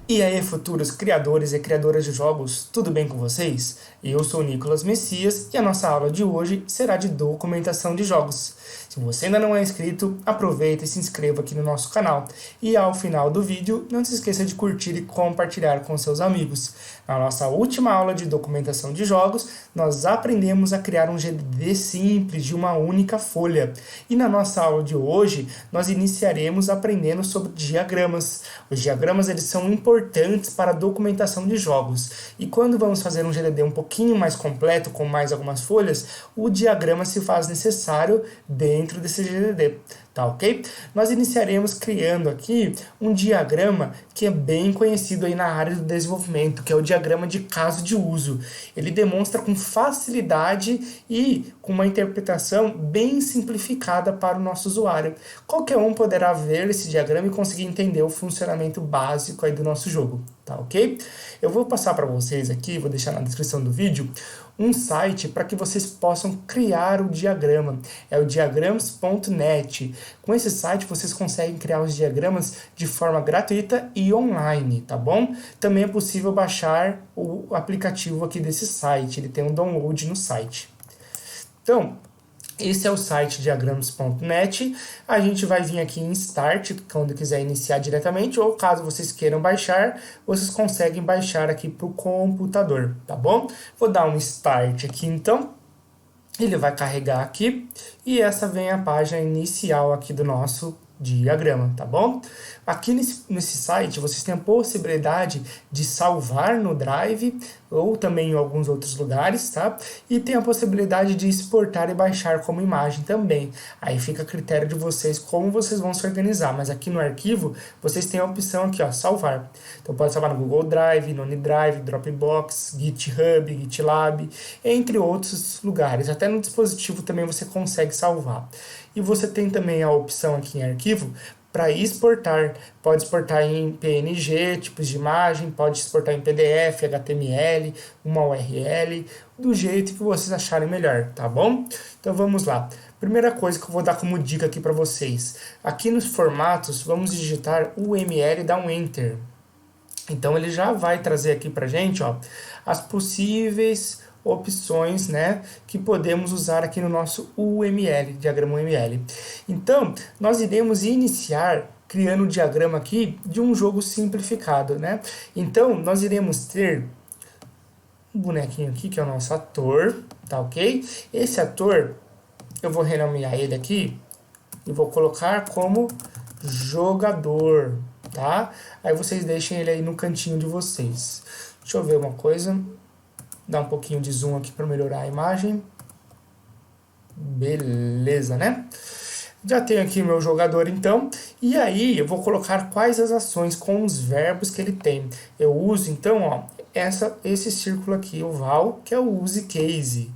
E aí, futuros criadores e criadoras de jogos, tudo bem com vocês? Eu sou o Nicolas Messias e a nossa aula de hoje será de documentação de jogos. Se você ainda não é inscrito, aproveita e se inscreva aqui no nosso canal. E ao final do vídeo, não se esqueça de curtir e compartilhar com seus amigos. Na nossa última aula de documentação de jogos, nós aprendemos a criar um GDD simples de uma única folha. E na nossa aula de hoje, nós iniciaremos aprendendo sobre diagramas. Os diagramas eles são importantes para a documentação de jogos. E quando vamos fazer um GDD um pouquinho mais completo, com mais algumas folhas, o diagrama se faz necessário dentro desse GDD. Tá ok? Nós iniciaremos criando aqui um diagrama que é bem conhecido aí na área do desenvolvimento, que é o diagrama de caso de uso. Ele demonstra com facilidade e com uma interpretação bem simplificada para o nosso usuário. Qualquer um poderá ver esse diagrama e conseguir entender o funcionamento básico aí do nosso jogo, tá ok? Eu vou passar para vocês aqui, vou deixar na descrição do vídeo, um site para que vocês possam criar o diagrama. É o diagrams.net. Com esse site vocês conseguem criar os diagramas de forma gratuita e online, tá bom? Também é possível baixar o aplicativo aqui desse site, ele tem um download no site. Então, esse é o site diagrams.net. A gente vai vir aqui em Start, quando quiser iniciar diretamente, ou caso vocês queiram baixar, vocês conseguem baixar aqui para o computador, tá bom? Vou dar um Start aqui então. Ele vai carregar aqui e essa vem a página inicial aqui do nosso diagrama, tá bom? Aqui nesse site vocês têm a possibilidade de salvar no Drive ou também em alguns outros lugares, tá? E tem a possibilidade de exportar e baixar como imagem também. Aí fica a critério de vocês como vocês vão se organizar, mas aqui no arquivo vocês têm a opção aqui, ó, salvar. Então pode salvar no Google Drive, no OneDrive, Dropbox, GitHub, GitLab, entre outros lugares. Até no dispositivo também você consegue salvar. E você tem também a opção aqui em arquivo para exportar. Pode exportar em PNG, tipos de imagem, pode exportar em PDF, HTML, uma URL, do jeito que vocês acharem melhor, tá bom? Então vamos lá. Primeira coisa que eu vou dar como dica aqui para vocês. Aqui nos formatos, vamos digitar UML e dar um Enter. Então ele já vai trazer aqui para gente, ó, as possíveis opções, né, que podemos usar aqui no nosso UML, diagrama UML. Então, nós iremos iniciar criando o diagrama aqui de um jogo simplificado, né? Então, nós iremos ter um bonequinho aqui, que é o nosso ator, tá ok? Esse ator, eu vou renomear ele aqui e vou colocar como jogador, tá? Aí vocês deixem ele aí no cantinho de vocês. Deixa eu ver uma coisa. Dar um pouquinho de zoom aqui para melhorar a imagem. Beleza, né? Já tenho aqui o meu jogador, então. E aí, eu vou colocar quais as ações com os verbos que ele tem. Eu uso, então, ó, esse círculo aqui, oval, que é o use case.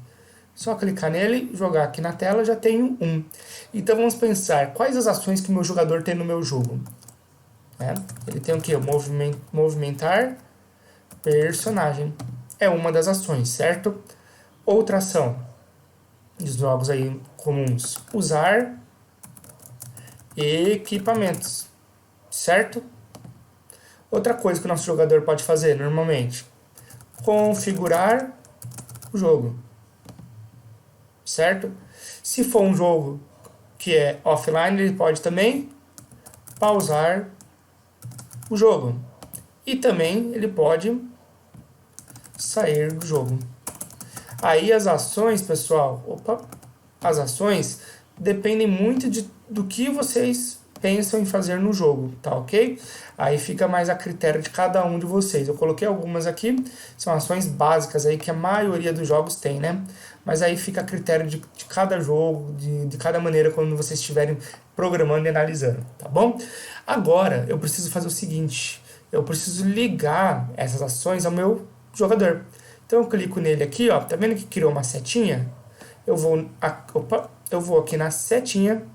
Só clicar nele, jogar aqui na tela, já tenho um. Então, vamos pensar quais as ações que o meu jogador tem no meu jogo. Ele tem o quê? Movimentar personagem. É uma das ações, certo? Outra ação dos jogos aí comuns. Usar equipamentos, certo? Outra coisa que o nosso jogador pode fazer normalmente. Configurar o jogo, certo? Se for um jogo que é offline, ele pode também pausar o jogo. E também ele pode sair do jogo. Aí as ações, pessoal, as ações dependem muito do que vocês pensam em fazer no jogo, tá ok? Aí fica mais a critério de cada um de vocês. Eu coloquei algumas aqui, são ações básicas aí que a maioria dos jogos tem, né? Mas aí fica a critério de cada jogo, de cada maneira quando vocês estiverem programando e analisando, tá bom? Agora, eu preciso fazer o seguinte, eu preciso ligar essas ações ao meu jogador. Então eu clico nele aqui, ó, tá vendo que criou uma setinha? Eu vou aqui na setinha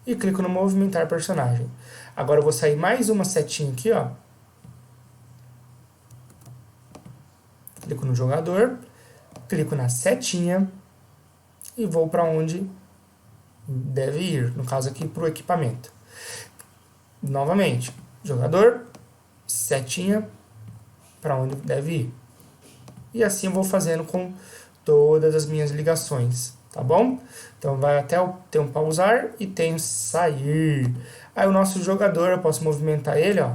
e clico no movimentar personagem. Agora eu vou sair mais uma setinha aqui, ó. Clico no jogador, clico na setinha e vou para onde deve ir, no caso aqui para o equipamento. Novamente, jogador, setinha para onde deve ir. E assim eu vou fazendo com todas as minhas ligações, tá bom? Então vai até ter um pausar e tem um sair. Aí o nosso jogador, eu posso movimentar ele, ó,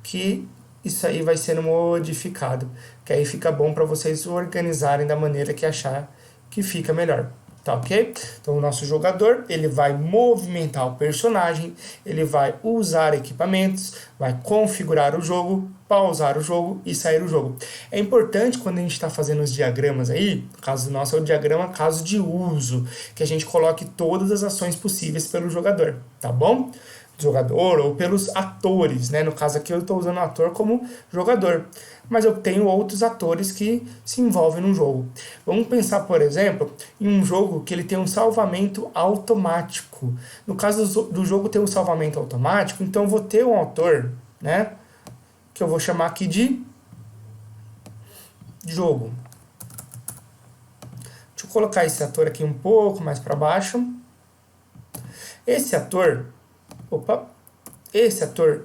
que isso aí vai sendo modificado, que aí fica bom para vocês organizarem da maneira que achar que fica melhor. Tá ok? Então o nosso jogador, ele vai movimentar o personagem, ele vai usar equipamentos, vai configurar o jogo, pausar o jogo e sair o jogo. É importante quando a gente está fazendo os diagramas aí, no caso nosso é o diagrama caso de uso, que a gente coloque todas as ações possíveis pelo jogador, tá bom? Jogador ou pelos atores, né? No caso aqui eu estou usando o ator como jogador, mas eu tenho outros atores que se envolvem no jogo. Vamos pensar, por exemplo, em um jogo que ele tem um salvamento automático. No caso do jogo ter um salvamento automático, então eu vou ter um ator, né? Que eu vou chamar aqui de jogo. Deixa eu colocar esse ator aqui um pouco mais para baixo. Esse ator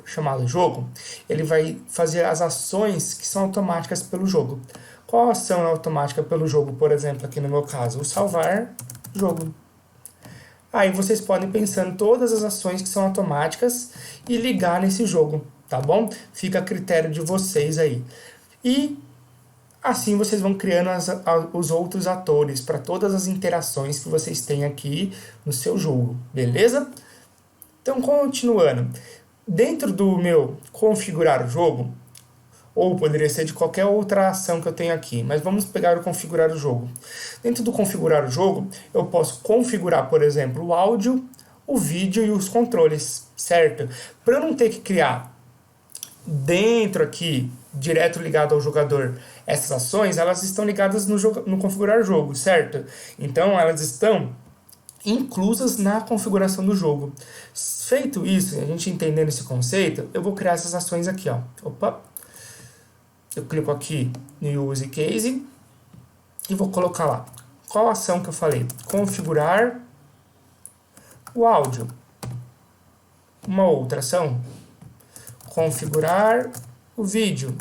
chamado jogo, ele vai fazer as ações que são automáticas pelo jogo. Qual ação é automática pelo jogo, por exemplo, aqui no meu caso? O salvar jogo. Aí vocês podem pensar em todas as ações que são automáticas e ligar nesse jogo, tá bom? Fica a critério de vocês aí. E assim vocês vão criando os outros atores para todas as interações que vocês têm aqui no seu jogo, beleza? Então, continuando, dentro do meu configurar o jogo, ou poderia ser de qualquer outra ação que eu tenho aqui, mas vamos pegar o configurar o jogo. Dentro do configurar o jogo, eu posso configurar, por exemplo, o áudio, o vídeo e os controles, certo? Para eu não ter que criar dentro aqui, direto ligado ao jogador, essas ações, elas estão ligadas no configurar jogo, certo? Então, elas estão inclusas na configuração do jogo. Feito isso, a gente entendendo esse conceito, eu vou criar essas ações aqui, ó. Eu clico aqui no Use Case e vou colocar lá. Qual ação que eu falei? Configurar o áudio. Uma outra ação. Configurar o vídeo.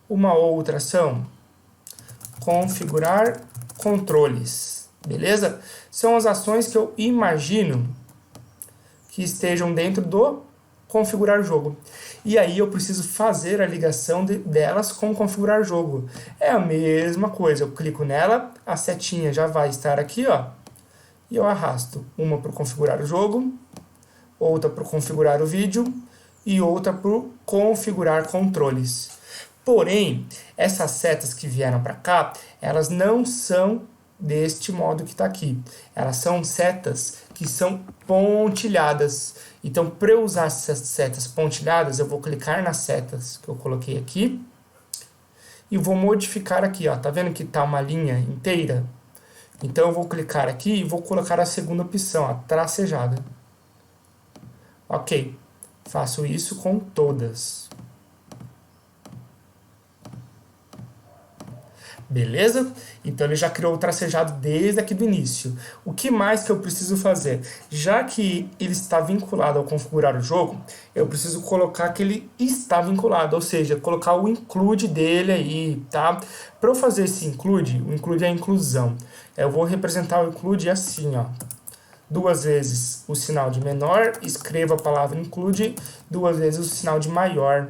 Uma outra ação. Configurar controles. Beleza? São as ações que eu imagino que estejam dentro do configurar jogo. E aí eu preciso fazer a ligação delas com configurar jogo. É a mesma coisa. Eu clico nela, a setinha já vai estar aqui, ó. E eu arrasto uma para configurar o jogo, outra para configurar o vídeo e outra para configurar controles. Porém, essas setas que vieram para cá, elas não são deste modo que está aqui. Elas são setas que são pontilhadas. Então, para eu usar essas setas pontilhadas, eu vou clicar nas setas que eu coloquei aqui e vou modificar aqui, ó. Tá vendo que tá uma linha inteira? Então, eu vou clicar aqui e vou colocar a segunda opção, a tracejada. Ok. Faço isso com todas. Beleza? Então ele já criou o tracejado desde aqui do início. O que mais que eu preciso fazer? Já que ele está vinculado ao configurar o jogo, eu preciso colocar que ele está vinculado, ou seja, colocar o include dele aí, tá? Para eu fazer esse include, o include é a inclusão. Eu vou representar o include assim, ó. 2 vezes o sinal de menor, escrevo a palavra include, 2 vezes o sinal de maior.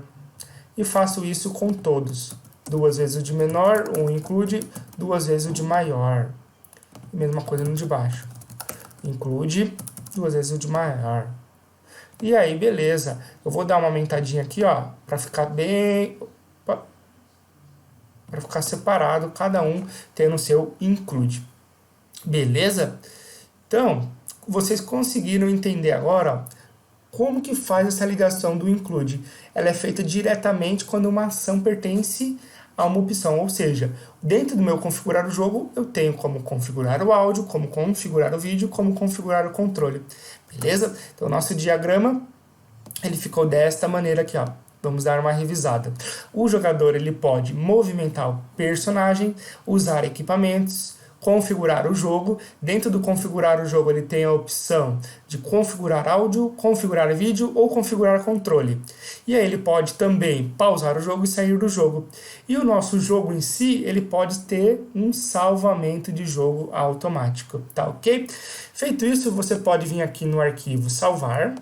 E faço isso com todos. 2 vezes o de menor, um include, 2 vezes o de maior. Mesma coisa no de baixo. Include, 2 vezes o de maior. E aí, beleza. Eu vou dar uma aumentadinha aqui, ó, para ficar bem... para ficar separado, cada um tendo o seu include. Beleza? Então, vocês conseguiram entender agora, ó, como que faz essa ligação do include? Ela é feita diretamente quando uma ação pertence a uma opção, ou seja, dentro do meu configurar o jogo, eu tenho como configurar o áudio, como configurar o vídeo, como configurar o controle, beleza? Então, o nosso diagrama, ele ficou desta maneira aqui, ó. Vamos dar uma revisada. O jogador, ele pode movimentar o personagem, usar equipamentos, configurar o jogo. Dentro do configurar o jogo, ele tem a opção de configurar áudio, configurar vídeo ou configurar controle. E aí ele pode também pausar o jogo e sair do jogo. E o nosso jogo em si, ele pode ter um salvamento de jogo automático, tá ok? Feito isso, você pode vir aqui no arquivo salvar.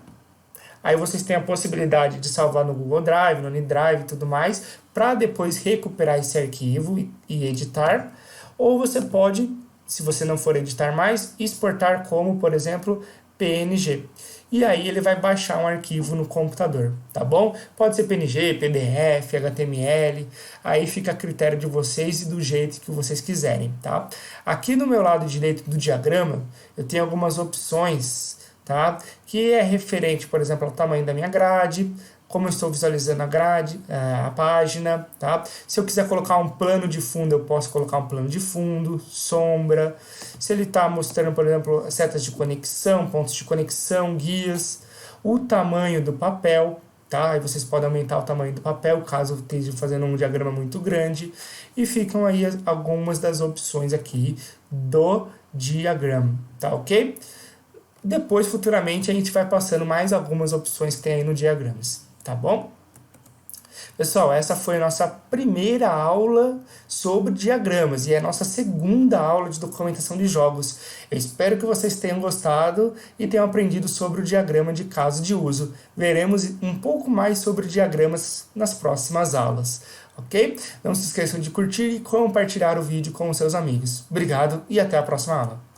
Aí vocês têm a possibilidade de salvar no Google Drive, no OneDrive e tudo mais, para depois recuperar esse arquivo e editar. Ou você pode, se você não for editar mais, exportar como, por exemplo, PNG. E aí ele vai baixar um arquivo no computador, tá bom? Pode ser PNG, PDF, HTML, aí fica a critério de vocês e do jeito que vocês quiserem, tá? Aqui no meu lado direito do diagrama, eu tenho algumas opções, tá? Que é referente, por exemplo, ao tamanho da minha grade, como eu estou visualizando a grade, a página, tá? Se eu quiser colocar um plano de fundo, eu posso colocar um plano de fundo, sombra. Se ele está mostrando, por exemplo, setas de conexão, pontos de conexão, guias, o tamanho do papel, tá? Aí vocês podem aumentar o tamanho do papel, caso esteja fazendo um diagrama muito grande. E ficam aí algumas das opções aqui do diagrama, tá ok? Depois, futuramente, a gente vai passando mais algumas opções que tem aí no Diagramas, tá bom? Pessoal, essa foi a nossa primeira aula sobre diagramas e é a nossa segunda aula de documentação de jogos. Eu espero que vocês tenham gostado e tenham aprendido sobre o diagrama de caso de uso. Veremos um pouco mais sobre diagramas nas próximas aulas, ok? Não se esqueçam de curtir e compartilhar o vídeo com os seus amigos. Obrigado e até a próxima aula.